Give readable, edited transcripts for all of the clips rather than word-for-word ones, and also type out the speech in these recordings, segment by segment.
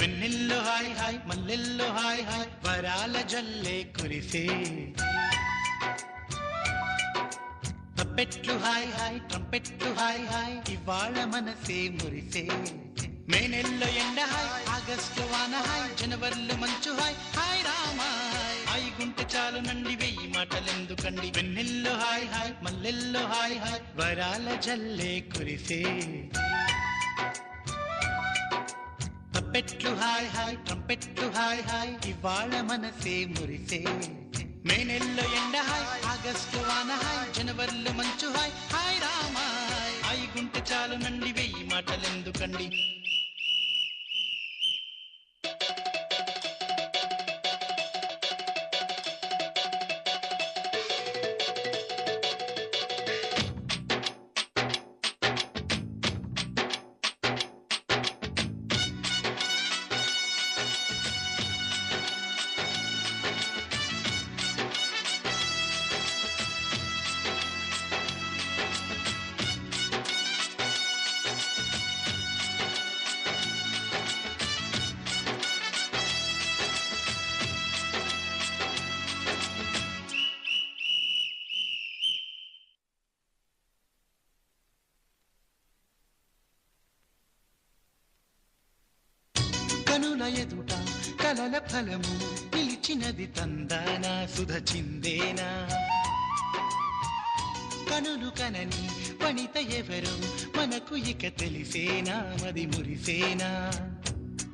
వెన్నెల్లో hi hi మల్లెల్లో hi hi వరాల జల్లే కురిసే తప్పెట్లు హాయ్ హాయ్ ట్రంపెట్లు హాయ్ హాయ్ ఇవాళ మనసే మురిసే మే నెల్లో ఎండ హాయ్ ఆగస్టు వాన హాయ్ జనవరిలో మంచు హాయ్ హాయ్ రామా హాయ్ గుంటె చాలు నండి వెయ్యి మాటలెందుకండి వెన్నెల్లో హాయ్ హాయ్ మల్లెల్లో హాయ్ హాయ్ వరాల జల్లే కురిసే తప్పెట్లు హాయ్ హాయ్ ట్రంపెట్లు హాయ్ హాయ్ ఇవాళ మనసే మురిసే మే నెల్లో ఎండ హాయ్ ఆగస్టు వాన హాయ్ జనవరిలో మంచు హాయ్ హాయ్ రామా హాయ్ గుంటె చాలు నండి వెయ్యి మాటలెందుకండి కనుల ఎదుట కలల ఫలము నిలిచినది తందానా సుధ చిందేనా కనులు కనని వనిత ఎవరు మనకు ఇక తెలిసేనా మది మురిసేనా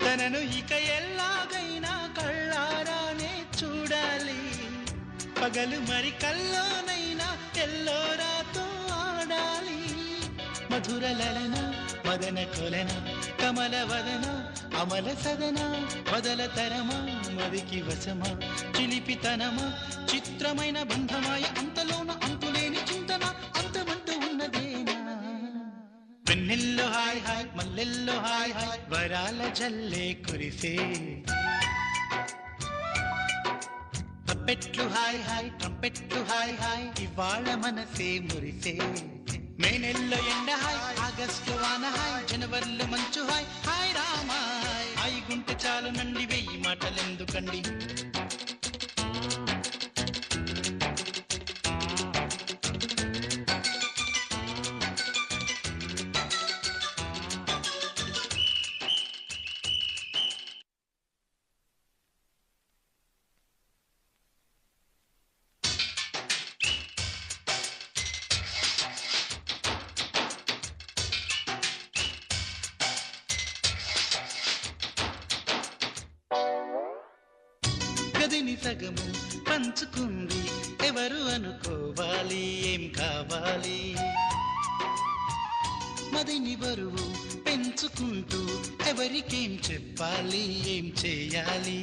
తనను ఇక ఎల్లాగైనా కళ్ళారానే చూడాలి పగలు మరి కల్లోనైనా ఎల్లోరాతో ఆడాలి మధుర లలన మదన కొలన కమల వదన అమల సదన వదల తరమా మదికి వశమా చిలిపితనమా చిత్రమైన బంధమాయ అంతలోన అంతులేని చింతన అంతమంటూ ఉన్నదేనా వెన్నెల్లో హాయ్ హాయ్ మల్లెల్లో హాయ్ హాయ్ వరాల జల్లే కురిసే తప్పెట్లు హాయ్ హాయ్ ట్రంపెట్లు హాయ్ హాయ్ ఇవాళ మనసే మురిసే మే నెల్లో ఎండ హాయ్ ఆగస్టు వాన హాయ్ జనవరిలో మంచు హాయ్ హాయ్ రామా హాయ్ గుంటె చాలు నండి వెయ్యి మాటలెందుకండి గదిని సగము పంచుకుంది ఎవరు అనుకోవాలి ఏం కావాలి మదిని బరువు పెంచుకుంటూ ఎవరికేం చెప్పాలి ఏం చేయాలి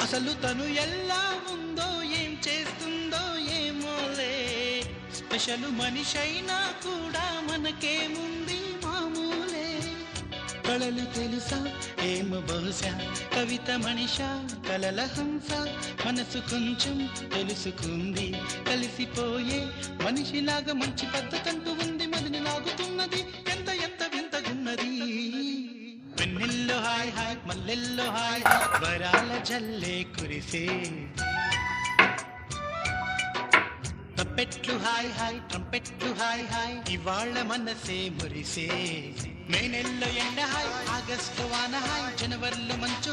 అసలు తను ఎలా ఉందో ఏం చేస్తుందో ఏమోలే స్పెషల్ మనిషైనా కూడా మనకేముంది మామూలే కళలు తెలుసా ఏమో బహుశా కవిత మనిషా కలల హంస మనసు కొంచెం తెలుసుకుంది కలిసిపోయే మనిషిలాగా మంచి పద్ధతంటూ ఉంది మదిని లాగుతున్నది ఎంత ఎంత వింతగున్నది వెన్నెల్లో హాయ్ హాయ్ మల్లెల్లో హాయ్ హాయ్ వరాల జల్లే కురిసే తప్పెట్లు హాయ్ హాయ్ ట్రంపెట్లు హాయ్ హాయ్ ఇవాళ మనసే మురిసే మే నెల్లో ఎండ హాయ్ ఆగస్టు వాన హాయ్ జనవరిలో మంచు